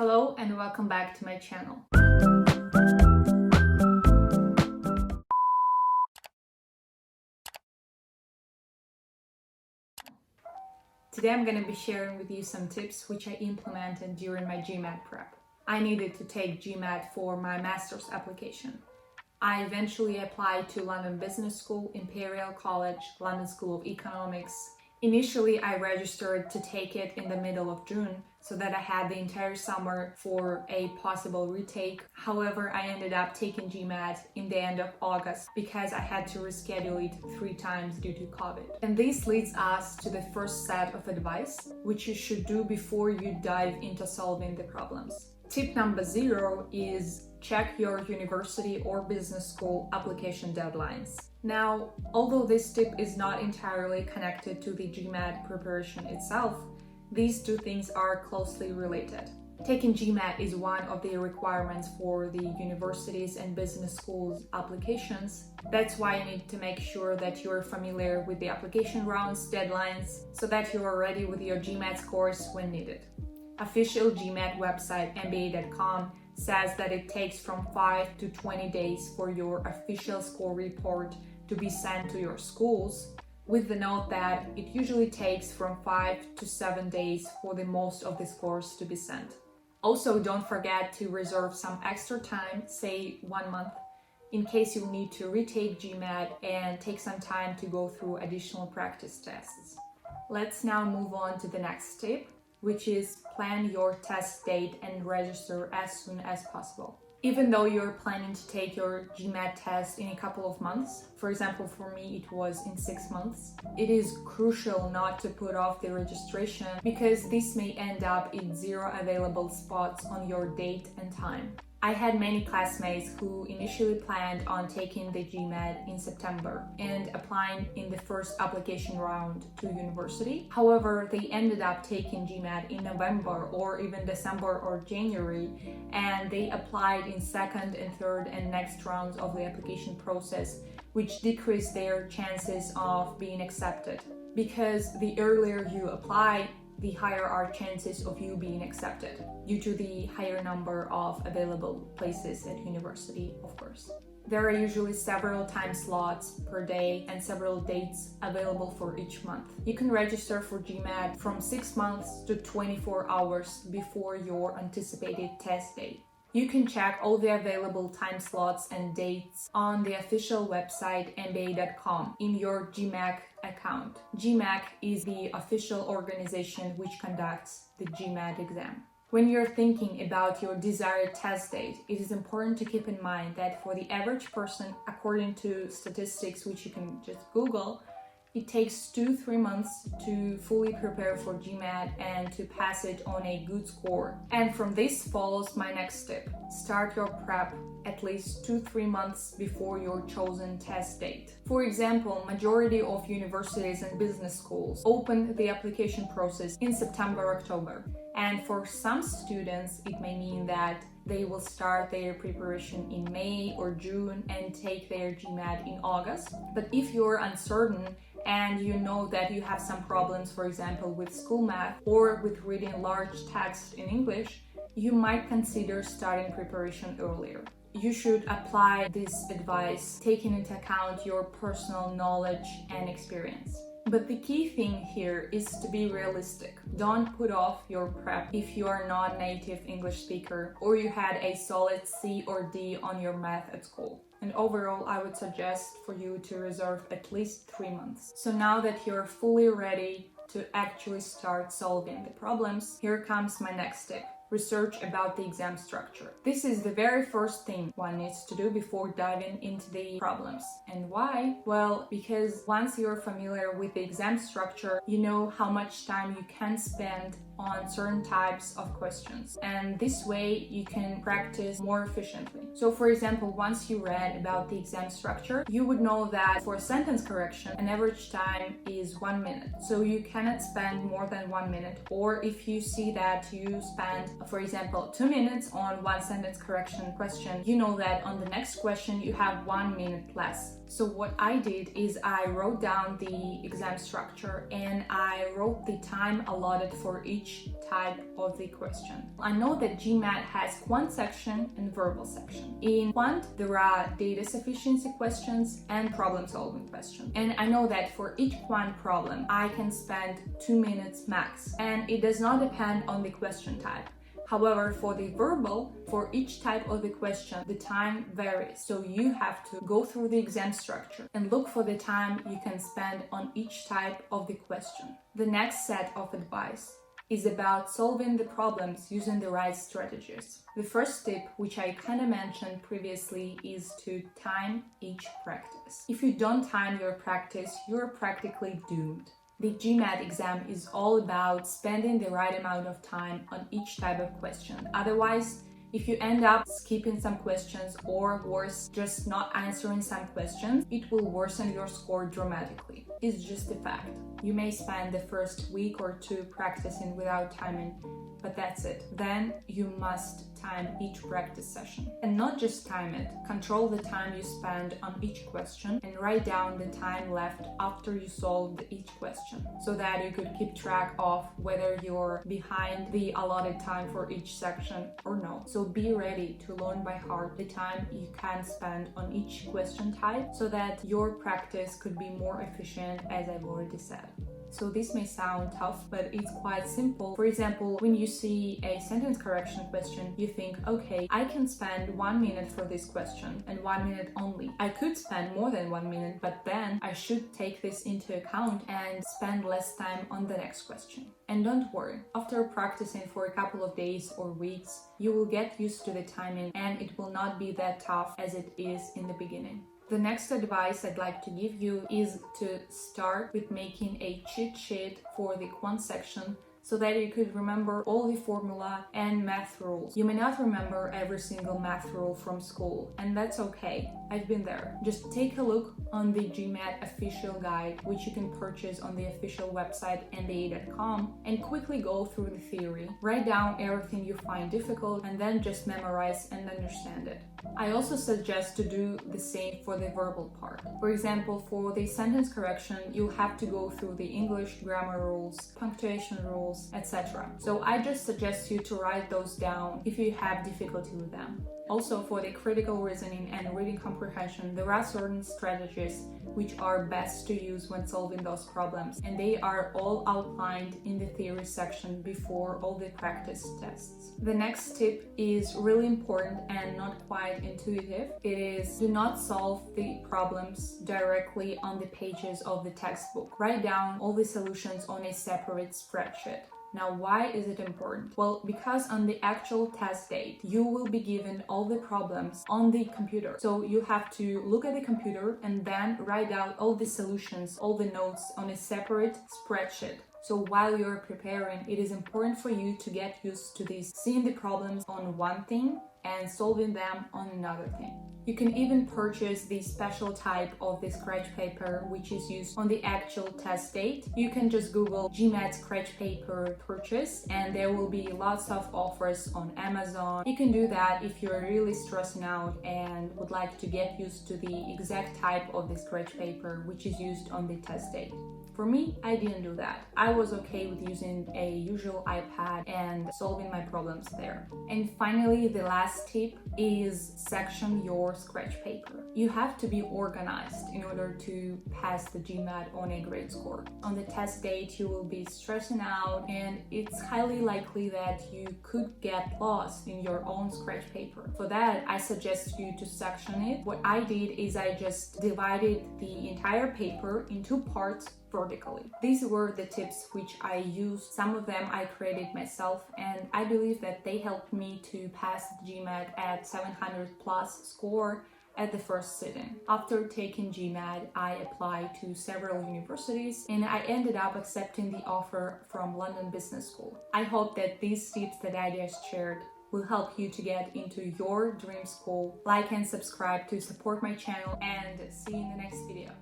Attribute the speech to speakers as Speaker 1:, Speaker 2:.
Speaker 1: Hello and welcome back to my channel. Today I'm going to be sharing with you some tips which I implemented during my GMAt prep. I needed to take GMAt for my master's application. I eventually applied to London Business School, Imperial College, London School of Economics. Initially, I registered to take it in the middle of June so that I had the entire summer for a possible retake. However, I ended up taking GMAt in the end of August because I had to reschedule it 3 times due to COVID. And this leads us to the first set of advice, which you should do before you dive into solving the problems. Tip number 0 is check your university or business school application deadlines. Now, although this tip is not entirely connected to the GMAt preparation itself, these two things are closely related. Taking GMAt is one of the requirements for the universities and business schools applications. That's why you need to make sure that you're familiar with the application rounds, deadlines, so that you are ready with your GMAt scores when needed. Official GMAt website mba.com says that it takes from 5 to 20 days for your official score report to be sent to your schools, with the note that it usually takes from 5 to 7 days for the most of the scores to be sent. Also, don't forget to reserve some extra time, say 1 month, in case you need to retake GMAt and take some time to go through additional practice tests. Let's now move on to the next tip, which is plan your test date and register as soon as possible. Even though you're planning to take your GMAt test in a couple of months, for example, for me it was in 6 months, it is crucial not to put off the registration because this may end up in 0 available spots on your date and time. I had many classmates who initially planned on taking the GMAt in September and applying in the first application round to university. However, they ended up taking GMAt in November or even December or January, and they applied in second and third and next rounds of the application process, which decreased their chances of being accepted. Because the earlier you apply, the higher are chances of you being accepted, due to the higher number of available places at university, of course. There are usually several time slots per day and several dates available for each month. You can register for GMAt from 6 months to 24 hours before your anticipated test date. You can check all the available time slots and dates on the official website mba.com in your GMAt account. GMAt is the official organization which conducts the GMAt exam. When you're thinking about your desired test date, it is important to keep in mind that for the average person, according to statistics which you can just Google, it takes 2-3 months to fully prepare for GMAt and to pass it on a good score. And from this follows my next tip. Start your prep at least 2-3 months before your chosen test date. For example, majority of universities and business schools open the application process in September, October. And for some students, it may mean that they will start their preparation in May or June and take their GMAt in August. But if you're uncertain and you know that you have some problems, for example, with school math or with reading large text in English, you might consider starting preparation earlier. You should apply this advice taking into account your personal knowledge and experience. But the key thing here is to be realistic. Don't put off your prep if you are not a native English speaker or you had a solid C or D on your math at school. And overall, I would suggest for you to reserve at least 3 months. So now that you're fully ready to actually start solving the problems, here comes my next tip. Research about the exam structure. This is the very first thing one needs to do before diving into the problems. And why? Well, because once you're familiar with the exam structure, you know how much time you can spend on certain types of questions. And this way you can practice more efficiently. So for example, once you read about the exam structure, you would know that for sentence correction, an average time is 1 minute. So you cannot spend more than 1 minute. Or if you see that you spend, for example, 2 minutes on one sentence correction question, you know that on the next question you have 1 minute less. So what I did is I wrote down the exam structure and I wrote the time allotted for each each type of the question. I know that GMAT has quant section and verbal section. In quant, there are data sufficiency questions and problem solving questions. And I know that for each quant problem, I can spend 2 minutes max, and it does not depend on the question type. However, for the verbal, for each type of the question, the time varies. So you have to go through the exam structure and look for the time you can spend on each type of the question. The next set of advice is about solving the problems using the right strategies. The first tip, which I kind of mentioned previously, is to time each practice. If you don't time your practice, you're practically doomed. The GMAT exam is all about spending the right amount of time on each type of question. Otherwise, if you end up skipping some questions or worse, just not answering some questions, it will worsen your score dramatically. It's just a fact. You may spend the first week or two practicing without timing, but that's it. Then you must time each practice session. And not just time it, control the time you spend on each question and write down the time left after you solved each question so that you could keep track of whether you're behind the allotted time for each section or no. So be ready to learn by heart the time you can spend on each question type so that your practice could be more efficient, as I've already said. So this may sound tough, but it's quite simple. For example, when you see a sentence correction question, you think, okay, I can spend 1 minute for this question and 1 minute only. I could spend more than 1 minute, but then I should take this into account and spend less time on the next question. And don't worry, after practicing for a couple of days or weeks, you will get used to the timing and it will not be that tough as it is in the beginning. The next advice I'd like to give you is to start with making a cheat sheet for the quant section so that you could remember all the formula and math rules. You may not remember every single math rule from school, and that's okay. I've been there. Just take a look on the GMAT official guide, which you can purchase on the official website nba.com, and quickly go through the theory. Write down everything you find difficult and then just memorize and understand it. I also suggest to do the same for the verbal part. For example, for the sentence correction, you'll have to go through the English grammar rules, punctuation rules, etc. So I just suggest you to write those down if you have difficulty with them. Also, for the critical reasoning and reading comprehension, there are certain strategies which are best to use when solving those problems, and they are all outlined in the theory section before all the practice tests. The next tip is really important and not quite intuitive. It is, do not solve the problems directly on the pages of the textbook. Write down all the solutions on a separate spreadsheet. Now, why is it important? Well, because on the actual test date, you will be given all the problems on the computer. So you have to look at the computer and then write out all the solutions, all the notes on a separate spreadsheet. So while you're preparing, it is important for you to get used to this, seeing the problems on one thing and solving them on another thing. You can even purchase the special type of the scratch paper which is used on the actual test date. You can just Google GMAT scratch paper purchase and there will be lots of offers on Amazon. You can do that if you're really stressing out and would like to get used to the exact type of the scratch paper which is used on the test date. For me, I didn't do that. I was okay with using a usual iPad and solving my problems there. And finally, the last tip is section your scratch paper. You have to be organized in order to pass the GMAT on a grade score. On the test date, you will be stressing out and it's highly likely that you could get lost in your own scratch paper. For that, I suggest you to section it. What I did is I just divided the entire paper in 2 parts vertically. These were the tips which I used. Some of them I created myself and I believe that they helped me to pass the GMAT at 700 plus score at the first sitting. After taking GMAT, I applied to several universities and I ended up accepting the offer from London Business School. I hope that these tips that I just shared will help you to get into your dream school. Like and subscribe to support my channel and see you in the next video.